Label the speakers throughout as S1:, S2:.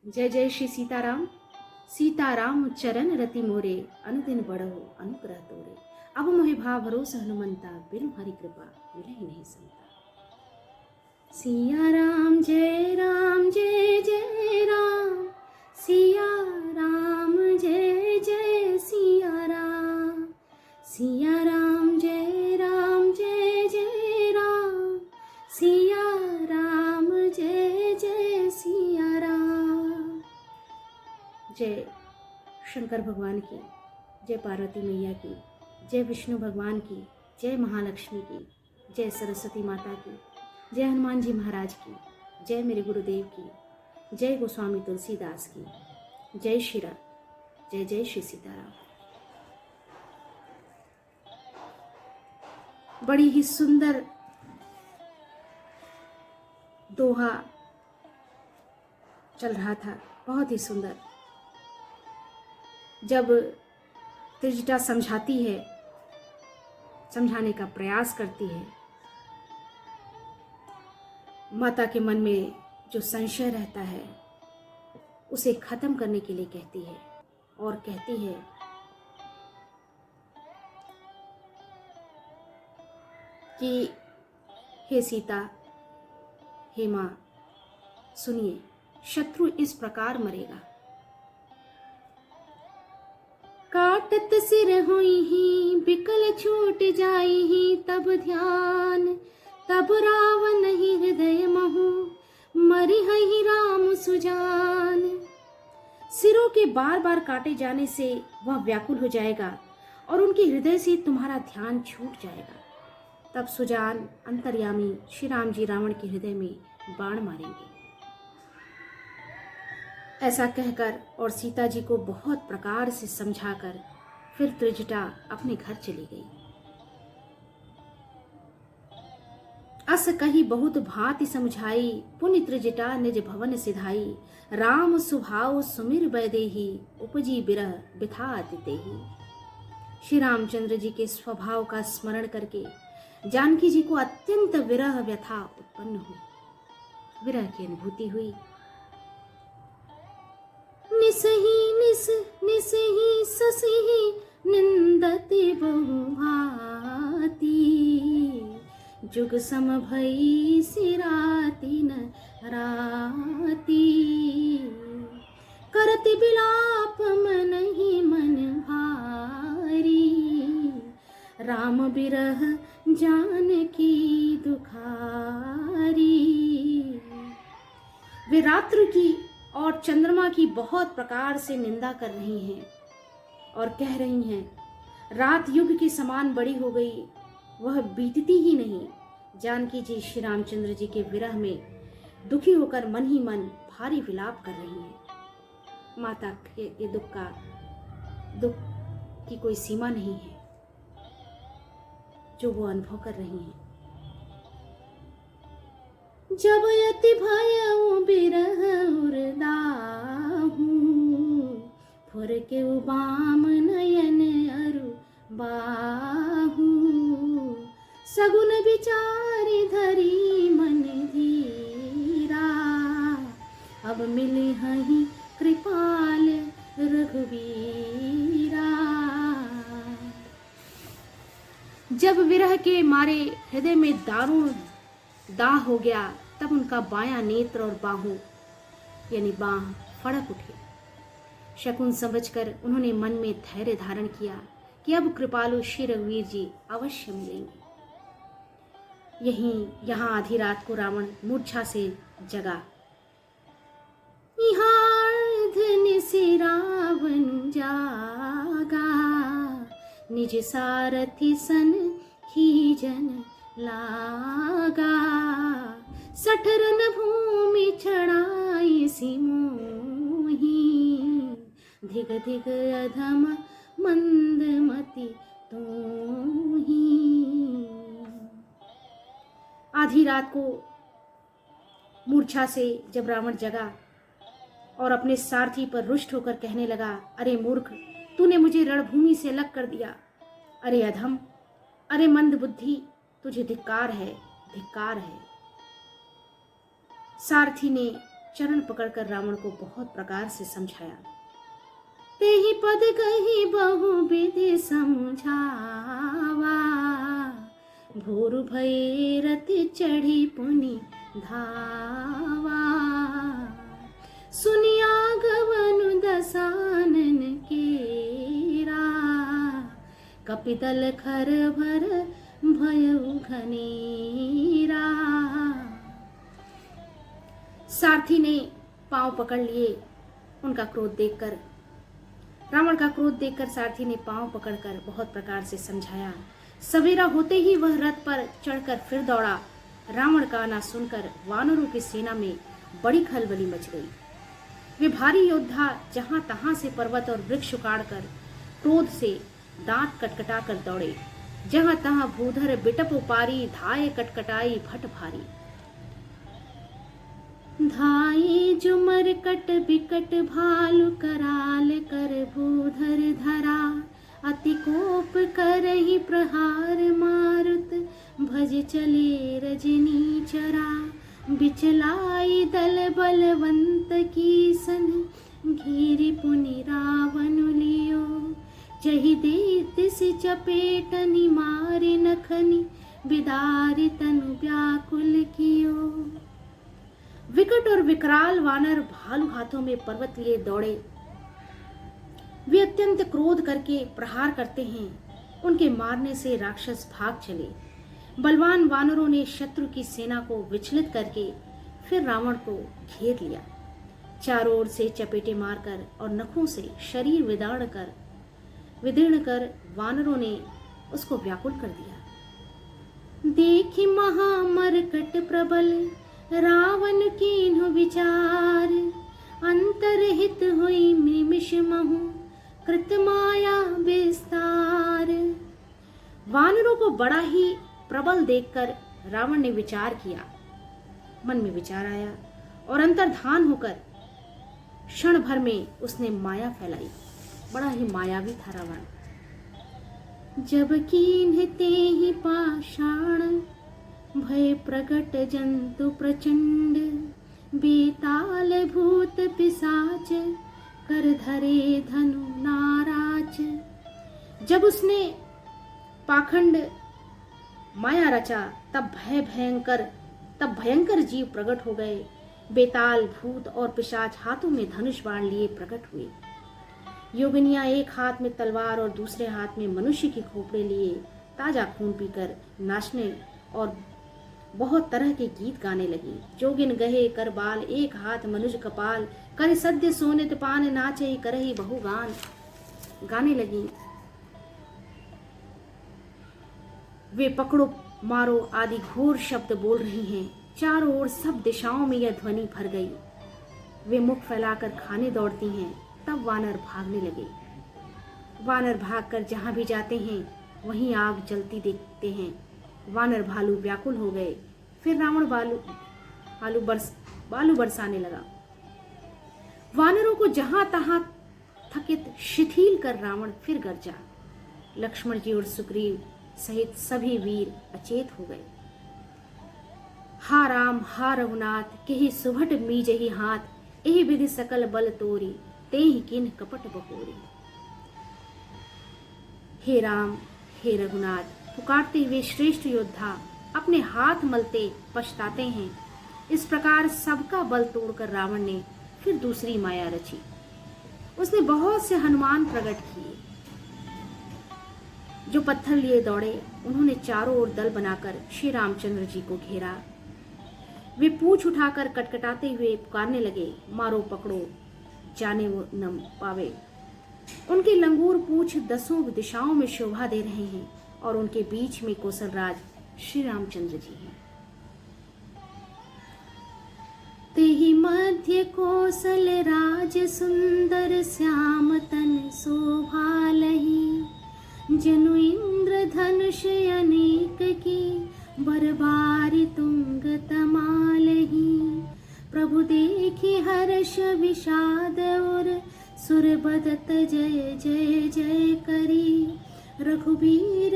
S1: जय जय श्री सीताराम। सीताराम चरण रति मोरे, अनुदिन बढ़ो अनुग्रह तोरे। अब मोहि भाव भरोसा हनुमंता, बिनु हरि कृपा मिलहि नहीं संता। सिया राम जय राम, सिया राम जय जय सिया राम। सिया राम जय राम, सिया राम जय जय सिया राम। जय शंकर भगवान की, जय पार्वती मैया की, जय विष्णु भगवान की, जय महालक्ष्मी की, जय सरस्वती माता की, जय हनुमान जी महाराज की, जय मेरे गुरुदेव की, जय गोस्वामी तुलसीदास की, जय श्री राम, जय जय श्री सीताराम। बड़ी ही सुंदर दोहा चल रहा था, बहुत ही सुंदर। जब त्रिजटा समझाती है, समझाने का प्रयास करती है, माता के मन में जो संशय रहता है उसे खत्म करने के लिए कहती है और कहती है कि हे सीता, हे माँ, सुनिए, शत्रु इस प्रकार मरेगा। काटत सिर होई ही, बिकल छूट जाई ही, तब ध्यान, तब रावण ही हृदय महु, मरि हहि राम सुजान। सिरों के बार बार काटे जाने से वह व्याकुल हो जाएगा और उनके हृदय से तुम्हारा ध्यान छूट जाएगा। तब सुजान अंतर्यामी श्री राम जी रावण के हृदय में बाण मारेंगे। ऐसा कहकर और सीता जी को बहुत प्रकार से समझाकर फिर त्रिजटा अपने घर चली गई। अस कही बहुत भांति समझाई, पुनि त्रिजटा निज भवन सिधाई। राम सुभाव सुमिर बैदेही, उपजी बिरह बिथा तितेही। श्री रामचंद्र जी के स्वभाव का स्मरण करके जानकी जी को अत्यंत विरह व्यथा उत्पन्न हुई, विरह की अनुभूति हुई। निसही ससही निंदति बहुभाति, जुग सम भई सिराति न राति। करति बिलाप मन ही मन भारी, राम बिरह जानकी दुखारी। वे रात्र की और चंद्रमा की बहुत प्रकार से निंदा कर रही हैं और कह रही हैं रात युग के समान बड़ी हो गई, वह बीतती ही नहीं। जानकी जी श्री रामचंद्र जी के विरह में दुखी होकर मन ही मन भारी विलाप कर रही हैं। माता के दुख की कोई सीमा नहीं है जो वो अनुभव कर रही हैं। जब यति भयउ बिरह उरदाहू, फुर के बाम नयन अरु बाहू। सगुन विचारि धरी मन धीरा, अब मिले हहि कृपाल रघुबीरा। जब विरह के मारे हृदय में दारुण दाह हो गया, तब उनका बायां नेत्र और बाहों यानी बाह फड़क उठे। शकुन समझकर उन्होंने मन में धैर्य धारण किया कि अब कृपालु श्री रघुवीर जी अवश्य मिलेंगे। यहाँ आधी रात को रावण मूर्छा से जगा। से रावण जागा, निज सारथी सन खीजन लागा। सठरन भूमि छड़ाई सिमोही, धिग धिग अधम मंदमति तोही। आधी रात को मूर्छा से जब रावण जगा और अपने सारथी पर रुष्ट होकर कहने लगा, अरे मूर्ख, तूने मुझे रणभूमि से अलग कर दिया। अरे अधम, अरे मंद बुद्धि, तुझे धिक्कार है, धिक्कार है। सारथी ने चरण पकड़कर रावण को बहुत प्रकार से समझाया। तेहि पद कही बहु विधि समझावा, भोरु भय रति चढ़ी पुनि धावा। सुनिया गवनु दसानन केरा, कपिदल खर भर भयउ घनेरा। सारथी ने पांव पकड़ लिए। उनका क्रोध देखकर, रावण का क्रोध देखकर सारथी ने पांव पकड़कर बहुत प्रकार से समझाया। सवेरा होते ही वह रथ पर चढ़कर फिर दौड़ा। रावण का आना सुनकर वानरों की सेना में बड़ी खलबली मच गई। वे भारी योद्धा जहां तहां से पर्वत और वृक्ष उखाड़कर क्रोध से दांत कटकटा कर दौड़े। जहां तहां भूधर बिटप उपारी, धाये कटकटाई भट भारी। धाये जो मरकट बिकट भालु, कराल कर भूधर धरा। अति कोप करहि प्रहार, मारुत भज चले रजनी चरा। बिचलाई दल बलवंत की सन, घेरी पुनि रावण लियो। जहि दे तिस चपेटनि, मारे नखनि बिदारि तनु व्याकुल कियो। विकट और विकराल वानर भालू हाथों में पर्वत लिए दौड़े। वे अत्यंत क्रोध करके प्रहार करते हैं। उनके मारने से राक्षस भाग चले। बलवान वानरों ने शत्रु की सेना को विचलित करके फिर रावण को घेर लिया। चारों ओर से चपेटे मारकर और नखों से शरीर विदीर्ण कर वानरों ने उसको व्याकुल कर दिया। देखि महामरकट प्रबल, रावण कीन्हु विचार। अंतरहित हुई निमिष महु, कृत माया विस्तार। वानरों को बड़ा ही प्रबल देखकर रावण ने विचार किया। मन में विचार आया और अंतर्धान होकर क्षण भर में उसने माया फैलाई। बड़ा ही मायावी था रावण। जब कीन्ह तेहि पाषाण, भय प्रगट जंतु प्रचंड। बेताल भूत पिशाच, कर धरे धनु नाराज। जब उसने पाखंड माया रचा तब भयंकर जीव प्रकट हो गए। बेताल भूत और पिशाच हाथों में धनुष बाण लिए प्रकट हुए। योगिनियां एक हाथ में तलवार और दूसरे हाथ में मनुष्य की खोपड़े लिए ताजा खून पीकर नाचने और बहुत तरह के गीत गाने लगी। जोगिन गहे कर बाल, एक हाथ मनुज कपाल। कर सद्य सोनित पान, नाचे करही बहु गान। गाने लगी। वे पकड़ो मारो आदि घोर शब्द बोल रही हैं। चारों ओर सब दिशाओं में यह ध्वनि भर गई। वे मुख फैलाकर खाने दौड़ती हैं। तब वानर भागने लगे। वानर भागकर जहां भी जाते हैं वहीं आग जलती देखते हैं। वानर भालू व्याकुल हो गए। फिर रावण बालू बरसाने लगा। वानरों को जहां तहां थकित शिथिल कर रावण फिर गरजा। लक्ष्मण जी और सुग्रीव सहित सभी वीर अचेत हो गए। हा राम हा रघुनाथ, केहि सुभट मीजहि हाथ। एहि विधि सकल बल तोरी, तेहि किन्ह कपट बहोरी। हे राम हे रघुनाथ, पुकारते हुए श्रेष्ठ योद्धा अपने हाथ मलते पछताते हैं। इस प्रकार सबका बल तोड़कर रावण ने फिर दूसरी माया रची। उसने बहुत से हनुमान प्रकट किए जो पत्थर लिए दौड़े। उन्होंने चारों ओर दल बनाकर श्री रामचंद्र जी को घेरा। वे पूंछ उठाकर कटकटाते हुए पुकारने लगे, मारो पकड़ो जाने वो न पावे। उनके लंगूर पूंछ दसों दिशाओं में शोभा दे रहे हैं और उनके बीच में कौशलराज श्री रामचंद्र जी हैं। तेहि मध्य कौशल राज, सुंदर श्याम तन शोभा लही। जनु इंद्र धनुष अनेक की, बरबारी तुंग तमालही। प्रभु देखि हर्ष विषाद और, सुर बदत जय जय जय करी। रघुबीर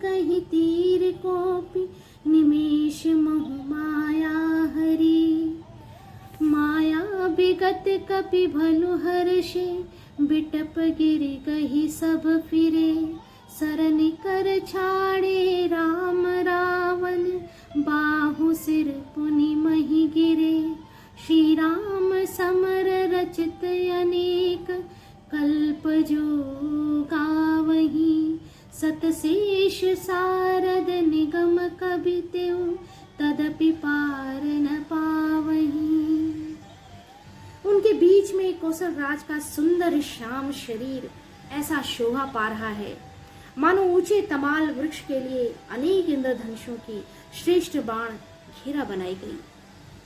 S1: कहीं तीर कोपी, निमेष महु माया हरी। माया विगत कपि भलु हर्षे, बिटप गिर गही सब फिरे। सरनि कर छाड़े राम रावण, बाहु सिर पुनि मही गिरे। श्री राम समर रचित अनेक, कल्प जो गावहीं। सतशेष सारद निगम कबि तेउ, तदपि पार न पावहीं। उनके बीच में कौशल राज का सुंदर श्याम शरीर ऐसा शोभा पा रहा है मानो ऊंचे तमाल वृक्ष के लिए अनेक इंद्रधनुषों की श्रेष्ठ बाण घेरा बनाई गई।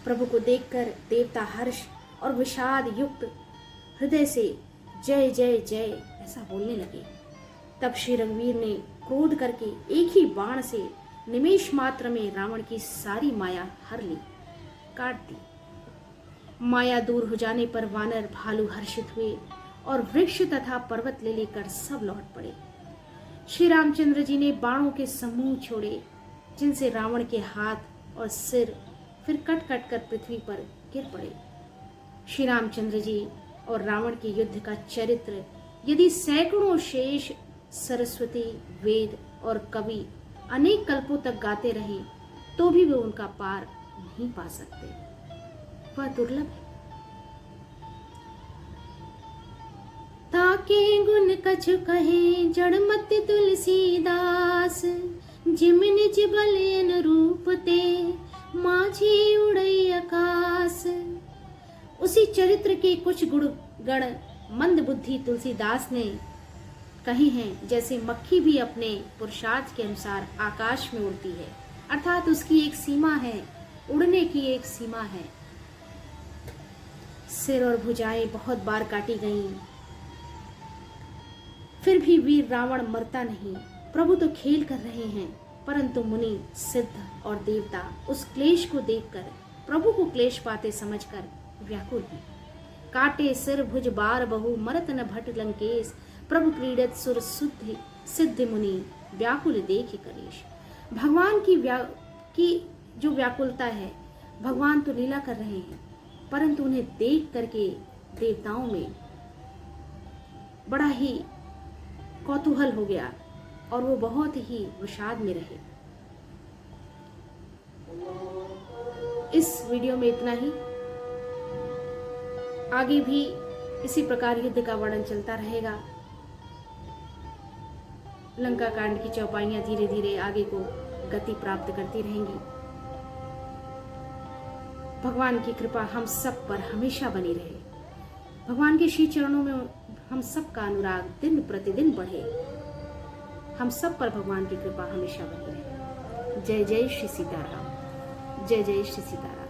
S1: प्रभु को देखकर देवता हर्ष और विषाद युक्त हृदय से जय जय जय ऐसा बोलने लगे। तब श्री रघुवीर ने क्रोध करके एक ही बाण से निमेष मात्र में रावण की सारी माया हर ली, काट दी। माया दूर हो जाने पर वानर भालू हर्षित हुए और वृक्ष तथा पर्वत ले लेकर सब लौट पड़े। श्री रामचंद्र जी ने बाणों के समूह छोड़े, जिनसे रावण के हाथ और सिर फिर कट कट कर पृथ्वी पर गिर पड़े। श्री रामचंद्र जी और रावण के युद्ध का चरित्र यदि सैकड़ों शेष सरस्वती, वेद और कवि अनेक कल्पों तक गाते रहे तो भी वे उनका पार नहीं पा सकते। वह दुर्लभ है। ताके गुण कछु कहे जड़मति तुलसीदास, जिम निज बल अनुरूप ते, माझी उड़ई आकाश। उसी चरित्र के कुछ गण मंद बुद्धि तुलसीदास ने कहे हैं, जैसे मक्खी भी अपने पुरुषार्थ के अनुसार आकाश में उड़ती है, अर्थात उसकी एक सीमा है, उड़ने की एक सीमा है। सिर और भुजाएं बहुत बार काटी गईं, फिर भी वीर रावण मरता नहीं। प्रभु तो खेल कर रहे हैं, परंतु मुनि, सिद्ध और देवता उस क्लेश को देखकर, प्रभु को क्लेश पाते समझकर व्याकुल हैं। काटे सिर भुज बार बहु, मरत न भट लंकेश। प्रभु क्रीडत सुर शुद्ध सिद्ध मुनि, व्याकुल देख कलेश। भगवान की जो व्याकुलता है, भगवान तो लीला कर रहे हैं, परंतु उन्हें देख करके देवताओं में बड़ा ही कौतूहल हो गया और वो बहुत ही विषाद में रहे। इस वीडियो में इतना ही। आगे भी इसी प्रकार युद्ध का वर्णन चलता रहेगा। लंका कांड की चौपाइयां धीरे धीरे आगे को गति प्राप्त करती रहेंगी। भगवान की कृपा हम सब पर हमेशा बनी रहे। भगवान के श्री चरणों में हम सब का अनुराग दिन प्रतिदिन बढ़े। हम सब पर भगवान की कृपा हमेशा बनी रहे। जय जय श्री सीताराम। जय जय श्री सीताराम।